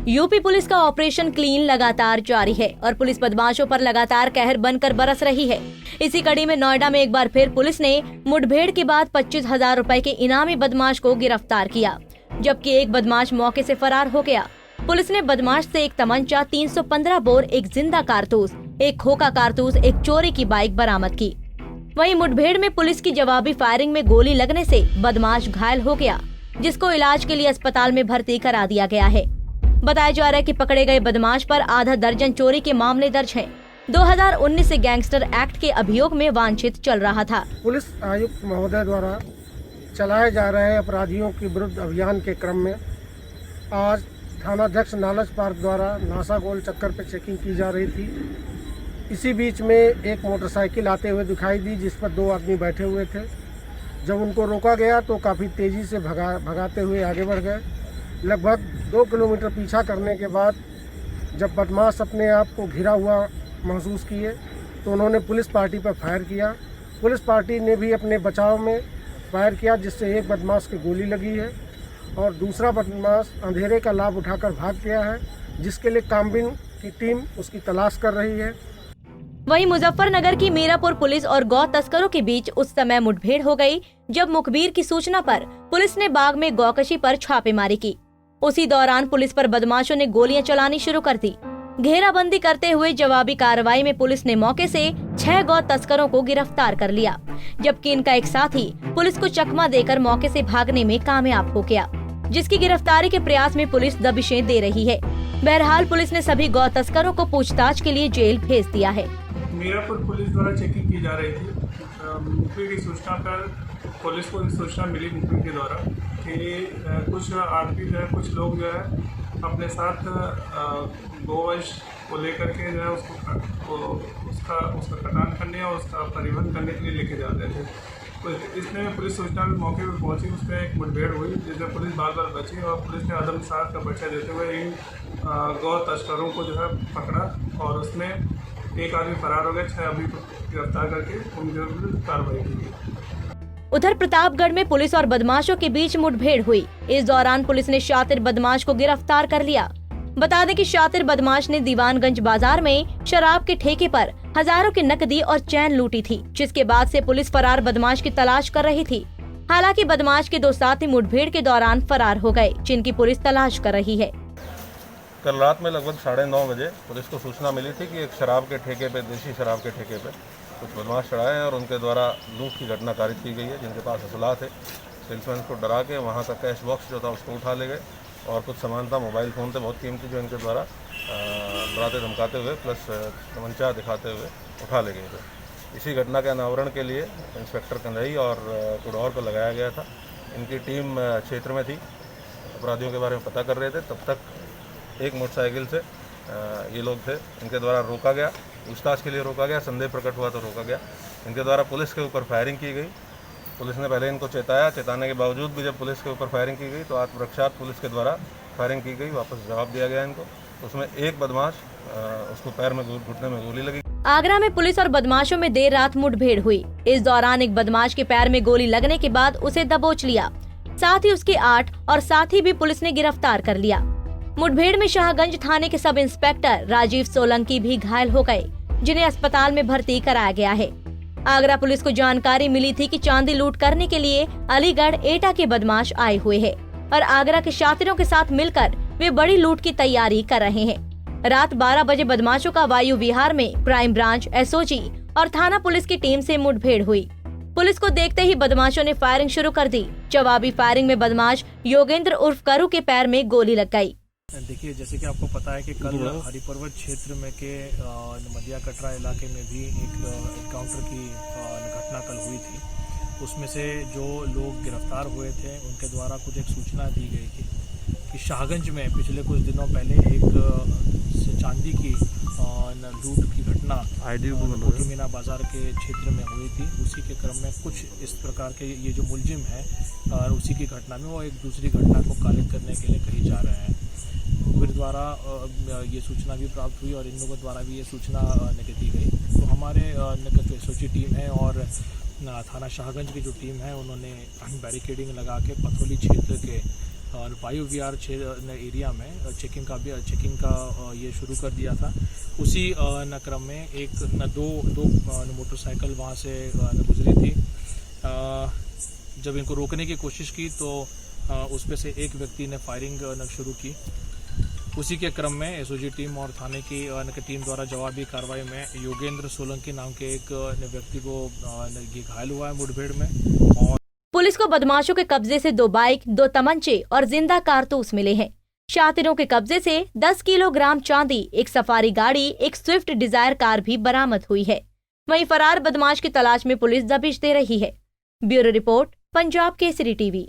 UP police का operation clean लगातार जारी है और पुलिस बदमाशों पर लगातार कहर बनकर बरस रही है। इसी कड़ी में नोएडा में एक बार फिर पुलिस ने मुठभेड़ के बाद 25,000 रुपए के इनामी बदमाश को गिरफ्तार किया, जबकि एक बदमाश मौके से फरार हो गया। पुलिस ने बदमाश से एक तमंचा, 315 बोर, एक जिंदा कारतूस, एक खोखा कारतूस, एक चोरी की बाइक बरामद की। वहीं मुठभेड़ में पुलिस की जवाबी फायरिंग में गोली लगने से बदमाश घायल हो गया, जिसको इलाज के लिए अस्पताल में भर्ती करा दिया गया है। बताया जा रहा है कि पकड़े गए बदमाश पर आधा दर्जन चोरी के मामले दर्ज हैं। 2019 से गैंगस्टर एक्ट के अभियोग में वांछित चल रहा था। पुलिस आयुक्त महोदय द्वारा चलाए जा रहे अपराधियों के विरुद्ध अभियान के क्रम में आज थानाध्यक्ष नालच पार्क द्वारा नासा गोल चक्कर पर चेकिंग की जा रही थी। इसी बीच में एक मोटरसाइकिल आते हुए दिखाई दी, जिस पर 2 आदमी बैठे हुए थे। जब उनको रोका गया तो काफ़ी तेज़ी से भगाते हुए आगे बढ़ गए। लगभग 2 किलोमीटर पीछा करने के बाद जब बदमाश अपने आप को घिरा हुआ महसूस किए तो उन्होंने पुलिस पार्टी पर फायर किया। पुलिस पार्टी ने भी अपने बचाव में फायर किया, जिससे एक बदमाश की गोली लगी है और दूसरा बदमाश अंधेरे का लाभ उठाकर भाग गया है, जिसके लिए कामबिन की टीम उसकी तलाश कर रही है। वहीं मुजफ्फरनगर की मीरापुर पुलिस और गौ तस्करों के बीच उस समय मुठभेड़ हो गई जब मुखबिर की सूचना पर पुलिस ने बाग में गौकशी पर छापेमारी की। उसी दौरान पुलिस पर बदमाशों ने गोलियां चलानी शुरू कर दी। घेराबंदी करते हुए जवाबी कार्रवाई में पुलिस ने मौके से 6 गौ तस्करों को गिरफ्तार कर लिया, जबकि इनका एक साथी पुलिस को चकमा देकर मौके से भागने में कामयाब हो गया, जिसकी गिरफ्तारी के प्रयास में पुलिस दबिशें दे रही है। बहरहाल पुलिस ने सभी गौ तस्करों को पूछताछ के लिए जेल भेज दिया है। मीरापुर पुलिस द्वारा चेकिंग की जा रही थी। मुखबिर की सूचना पर पुलिस को सूचना मिली मुखबिर के द्वारा कि कुछ आदमी जो है, कुछ लोग जो है अपने साथ गोवंश को लेकर के जो है उसका कटान करने और उसका परिवहन करने के लिए लेके जा रहे थे। तो इसमें पुलिस सूचना भी मौके पर पहुंची, उसमें एक मुठभेड़ हुई जिसमें पुलिस बार बची और पुलिस ने आदमसात का परिचय देते हुए इन गौ तस्करों को जो है पकड़ा और उसमें एक आदमी फरार हो गया। 6 आदमी को गिरफ्तार करके उनके विरुद्ध कार्रवाई की गई। उधर प्रतापगढ़ में पुलिस और बदमाशों के बीच मुठभेड़ हुई। इस दौरान पुलिस ने शातिर बदमाश को गिरफ्तार कर लिया। बता दें कि शातिर बदमाश ने दीवानगंज बाजार में शराब के ठेके पर हजारों की नकदी और चैन लूटी थी, जिसके बाद से पुलिस फरार बदमाश की तलाश कर रही थी। हालांकि बदमाश के 2 साथी मुठभेड़ के दौरान फरार हो गए, जिनकी पुलिस तलाश कर रही है। कल रात में लगभग 9:30 बजे पुलिस को सूचना मिली थी कि एक शराब के ठेके पे, देसी शराब के ठेके पे कुछ बदमाश चढ़ाए हैं और उनके द्वारा लूट की घटना कारित की गई है, जिनके पास असला थे। सेल्समैन को डरा के वहाँ का कैश बॉक्स जो था उसको उठा ले गए और कुछ सामान था, मोबाइल फ़ोन थे बहुत कीमती, जो इनके द्वारा डराते धमकाते हुए प्लस तमंचा दिखाते हुए उठा ले गए थे। इसी घटना के अनावरण के लिए इंस्पेक्टर कंधई और कुडौर को लगाया गया था। इनकी टीम क्षेत्र में थी, अपराधियों के बारे में पता कर रहे थे। तब तक एक मोटरसाइकिल से ये लोग थे, इनके द्वारा रोका गया, पूछताछ के लिए रोका गया, संदेह प्रकट हुआ तो रोका गया। इनके द्वारा पुलिस के ऊपर फायरिंग की गई। पुलिस ने पहले इनको चेताया, चेताने के बावजूद भी जब पुलिस के ऊपर फायरिंग की गई तो आत्मरक्षार्थ पुलिस के द्वारा फायरिंग की गई, वापस जवाब दिया गया इनको। उसमें एक बदमाश उसको पैर में, घुटने में गोली लगी। आगरा में पुलिस और बदमाशों में देर रात मुठभेड़ हुई। इस दौरान एक बदमाश के पैर में गोली लगने के बाद उसे दबोच लिया, साथ ही उसके 8 और साथी भी पुलिस ने गिरफ्तार कर लिया। मुठभेड़ में शाहगंज थाने के सब इंस्पेक्टर राजीव सोलंकी भी घायल हो गए, जिन्हें अस्पताल में भर्ती कराया गया है। आगरा पुलिस को जानकारी मिली थी कि चांदी लूट करने के लिए अलीगढ़ एटा के बदमाश आए हुए हैं और आगरा के शातिरों के साथ मिलकर वे बड़ी लूट की तैयारी कर रहे हैं। रात 12 बजे बदमाशों का वायु विहार में क्राइम ब्रांच, एसओजी और थाना पुलिस की टीम से मुठभेड़ हुई। पुलिस को देखते ही बदमाशों ने फायरिंग शुरू कर दी। जवाबी फायरिंग में बदमाश योगेंद्र उर्फ करू के पैर में गोली लग गई। देखिए, जैसे कि आपको पता है कि कल हरिपर्वत क्षेत्र में के नमदिया कटरा इलाके में भी एक एनकाउंटर की घटना कल हुई थी। उसमें से जो लोग गिरफ्तार हुए थे उनके द्वारा कुछ एक सूचना दी गई थी कि शाहगंज में पिछले कुछ दिनों पहले एक चांदी की लूट की घटना मीना बाजार के क्षेत्र में हुई थी। उसी के क्रम में कुछ इस प्रकार के ये जो मुलजिम है और उसी की घटना में वो एक दूसरी घटना को कारित करने के लिए कहीं जा रहे हैं। मुखबिर द्वारा ये सूचना भी प्राप्त हुई और इन लोगों द्वारा भी ये सूचना दी गई। तो हमारे जो एसओजी टीम है और थाना शाहगंज की जो टीम है उन्होंने बैरिकेडिंग लगा के पथौली क्षेत्र के वायु विहार एरिया में चेकिंग का ये शुरू कर दिया था। उसी क्रम में दो मोटरसाइकिल वहाँ से गुजरी थी। जब इनको रोकने की कोशिश की तो उसमें से एक व्यक्ति ने फायरिंग शुरू की। उसी के क्रम में एसओजी टीम और थाने की टीम द्वारा जवाबी कार्रवाई में योगेंद्र सोलंकी नाम के एक व्यक्ति को घायल हुआ है मुठभेड़ में। और पुलिस को बदमाशों के कब्जे से 2 बाइक, 2 तमंचे और जिंदा कारतूस मिले हैं। शातिरों के कब्जे से 10 किलोग्राम चांदी, एक सफारी गाड़ी, एक स्विफ्ट डिजायर कार भी बरामद हुई है। वहीं फरार बदमाश की तलाश में पुलिस दबिश दे रही है। Bureau report, Punjab Kesari TV.